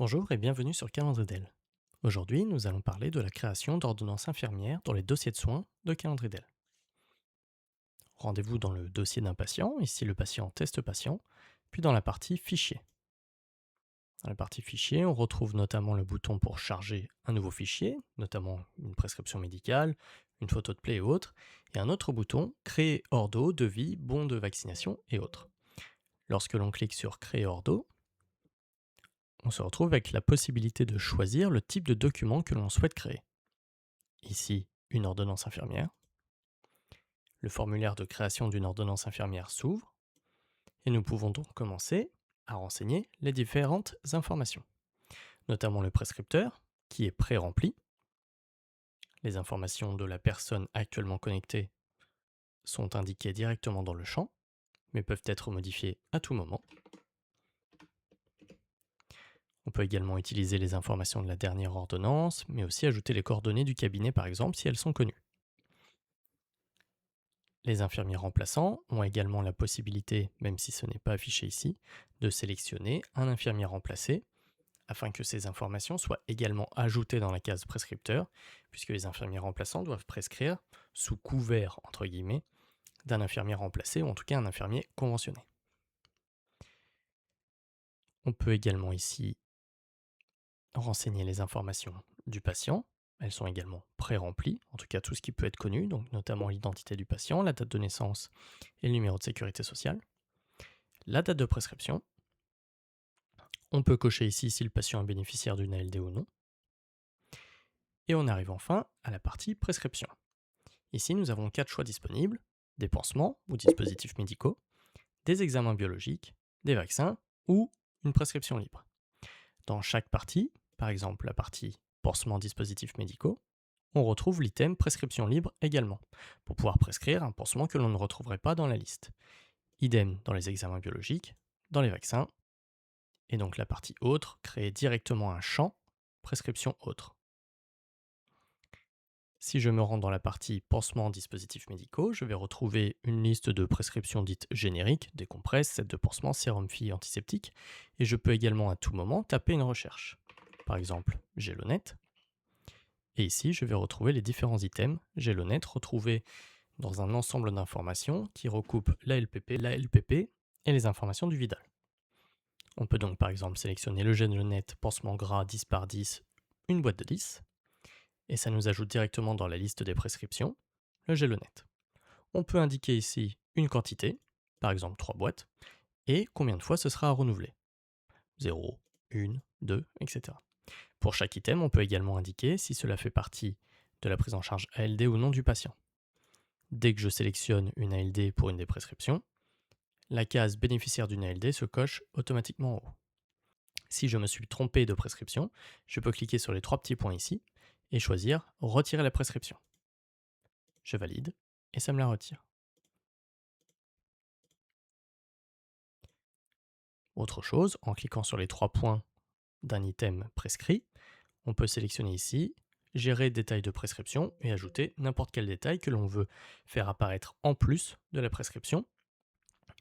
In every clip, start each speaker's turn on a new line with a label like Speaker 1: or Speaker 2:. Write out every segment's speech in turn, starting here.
Speaker 1: Bonjour et bienvenue sur Calendridel. Aujourd'hui, nous allons parler de la création d'ordonnances infirmières dans les dossiers de soins de Calendridel. Rendez-vous dans le dossier d'un patient, ici le patient test patient, puis dans la partie fichier. Dans la partie fichier, on retrouve notamment le bouton pour charger un nouveau fichier, notamment une prescription médicale, une photo de plaie et autres, et un autre bouton créer ordo, devis, bon de vaccination et autres. Lorsque l'on clique sur créer ordo, on se retrouve avec la possibilité de choisir le type de document que l'on souhaite créer. Ici, une ordonnance infirmière. Le formulaire de création d'une ordonnance infirmière s'ouvre et nous pouvons donc commencer à renseigner les différentes informations, notamment le prescripteur qui est pré-rempli. Les informations de la personne actuellement connectée sont indiquées directement dans le champ, mais peuvent être modifiées à tout moment. On peut également utiliser les informations de la dernière ordonnance, mais aussi ajouter les coordonnées du cabinet par exemple si elles sont connues. Les infirmiers remplaçants ont également la possibilité, même si ce n'est pas affiché ici, de sélectionner un infirmier remplacé afin que ces informations soient également ajoutées dans la case prescripteur, puisque les infirmiers remplaçants doivent prescrire sous couvert, entre guillemets, d'un infirmier remplacé ou en tout cas un infirmier conventionné. On peut également ici renseigner les informations du patient. Elles sont également pré-remplies, en tout cas tout ce qui peut être connu, donc notamment l'identité du patient, la date de naissance et le numéro de sécurité sociale. La date de prescription. On peut cocher ici si le patient est bénéficiaire d'une ALD ou non. Et on arrive enfin à la partie prescription. Ici, nous avons 4 choix disponibles: des pansements ou dispositifs médicaux, des examens biologiques, des vaccins ou une prescription libre. Dans chaque partie, par exemple la partie pansement dispositifs médicaux, on retrouve l'item prescription libre également, pour pouvoir prescrire un pansement que l'on ne retrouverait pas dans la liste. Idem dans les examens biologiques, dans les vaccins, et donc la partie autre crée directement un champ prescription autre. Si je me rends dans la partie pansement dispositifs médicaux, je vais retrouver une liste de prescriptions dites génériques, des compresses, sets de pansement, sérum fille antiseptique, et je peux également à tout moment taper une recherche. Par exemple, Gélonette. Et ici, je vais retrouver les différents items Gélonette retrouvés dans un ensemble d'informations qui recoupe l'ALPP et les informations du Vidal. On peut donc par exemple sélectionner le Gélonette pansement gras 10 par 10, une boîte de 10, et ça nous ajoute directement dans la liste des prescriptions le Gélonette. On peut indiquer ici une quantité, par exemple 3 boîtes, et combien de fois ce sera à renouveler. 0, 1, 2, etc. Pour chaque item, on peut également indiquer si cela fait partie de la prise en charge ALD ou non du patient. Dès que je sélectionne une ALD pour une des prescriptions, la case bénéficiaire d'une ALD se coche automatiquement en haut. Si je me suis trompé de prescription, je peux cliquer sur les 3 petits points ici et choisir retirer la prescription. Je valide et ça me la retire. Autre chose, en cliquant sur les 3 points d'un item prescrit, on peut sélectionner ici gérer détail de prescription et ajouter n'importe quel détail que l'on veut faire apparaître en plus de la prescription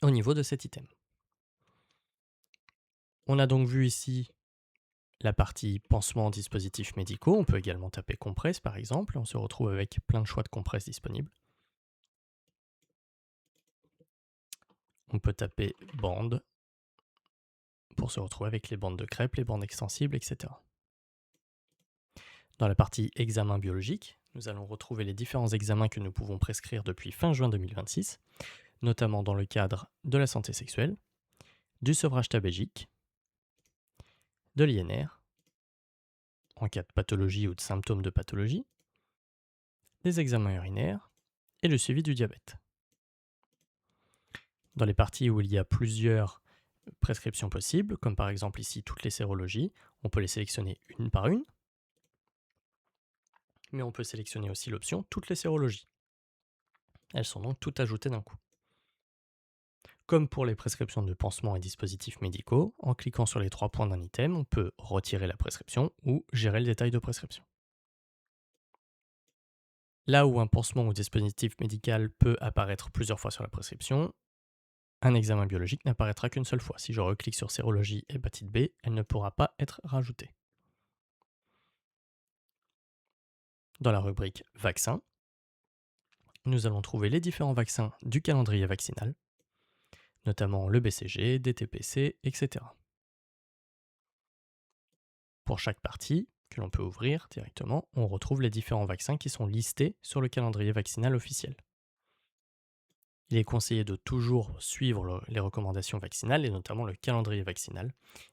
Speaker 1: au niveau de cet item. On a donc vu ici la partie pansement dispositifs médicaux. On peut également taper compresse par exemple. On se retrouve avec plein de choix de compresses disponibles. On peut taper bande pour se retrouver avec les bandes de crêpes, les bandes extensibles, etc. Dans la partie examen biologique, nous allons retrouver les différents examens que nous pouvons prescrire depuis fin juin 2026, notamment dans le cadre de la santé sexuelle, du sevrage tabagique, de l'INR, en cas de pathologie ou de symptômes de pathologie, des examens urinaires et le suivi du diabète. Dans les parties où il y a plusieurs prescriptions possibles, comme par exemple ici toutes les sérologies, on peut les sélectionner une par une, mais on peut sélectionner aussi l'option toutes les sérologies. Elles sont donc toutes ajoutées d'un coup. Comme pour les prescriptions de pansements et dispositifs médicaux, en cliquant sur les 3 points d'un item, on peut retirer la prescription ou gérer le détail de prescription. Là où un pansement ou dispositif médical peut apparaître plusieurs fois sur la prescription, un examen biologique n'apparaîtra qu'une seule fois. Si je reclique sur sérologie hépatite B, elle ne pourra pas être rajoutée. Dans la rubrique vaccins, nous allons trouver les différents vaccins du calendrier vaccinal, notamment le BCG, DTPC, etc. Pour chaque partie, que l'on peut ouvrir directement, on retrouve les différents vaccins qui sont listés sur le calendrier vaccinal officiel. Il est conseillé de toujours suivre les recommandations vaccinales et notamment le calendrier vaccinal.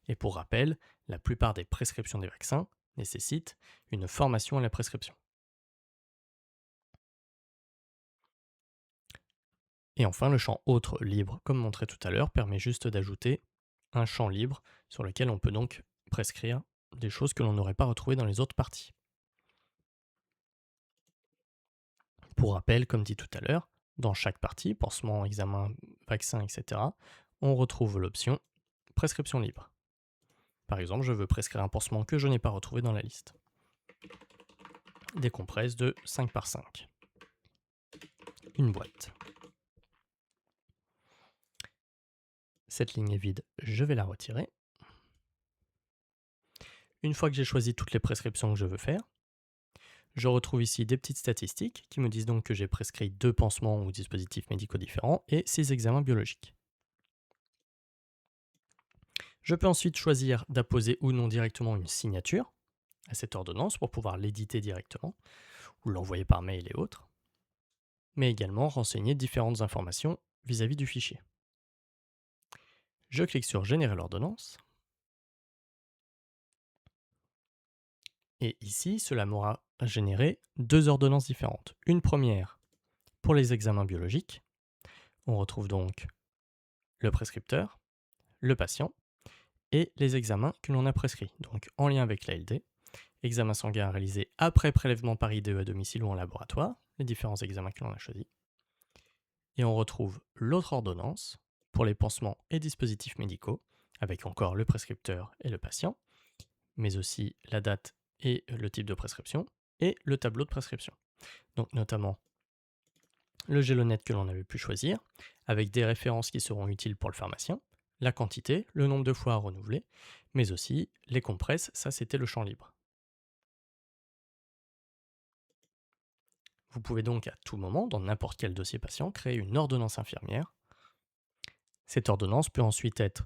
Speaker 1: Et pour rappel, la plupart des prescriptions des vaccins nécessitent une formation à la prescription. Et enfin, le champ autre libre, comme montré tout à l'heure, permet juste d'ajouter un champ libre sur lequel on peut donc prescrire des choses que l'on n'aurait pas retrouvées dans les autres parties. Pour rappel, comme dit tout à l'heure, dans chaque partie, pansement, examen, vaccin, etc., on retrouve l'option prescription libre. Par exemple, je veux prescrire un pansement que je n'ai pas retrouvé dans la liste. Des compresses de 5 par 5. Une boîte. Cette ligne est vide, je vais la retirer. Une fois que j'ai choisi toutes les prescriptions que je veux faire, je retrouve ici des petites statistiques qui me disent donc que j'ai prescrit 2 pansements ou dispositifs médicaux différents et 6 examens biologiques. Je peux ensuite choisir d'apposer ou non directement une signature à cette ordonnance pour pouvoir l'éditer directement ou l'envoyer par mail et autres, mais également renseigner différentes informations vis-à-vis du fichier. Je clique sur Générer l'ordonnance. Et ici, cela m'aura généré 2 ordonnances différentes. Une première pour les examens biologiques. On retrouve donc le prescripteur, le patient et les examens que l'on a prescrits. Donc en lien avec l'ALD, examen sanguin réalisé après prélèvement par IDE à domicile ou en laboratoire, les différents examens que l'on a choisis. Et on retrouve l'autre ordonnance pour les pansements et dispositifs médicaux, avec encore le prescripteur et le patient, mais aussi la date et le type de prescription, et le tableau de prescription. Donc notamment le gélonette que l'on avait pu choisir, avec des références qui seront utiles pour le pharmacien, la quantité, le nombre de fois à renouveler, mais aussi les compresses, ça c'était le champ libre. Vous pouvez donc à tout moment, dans n'importe quel dossier patient, créer une ordonnance infirmière. Cette ordonnance peut ensuite être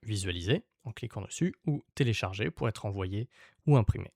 Speaker 1: visualisée en cliquant dessus ou téléchargée pour être envoyée ou imprimée.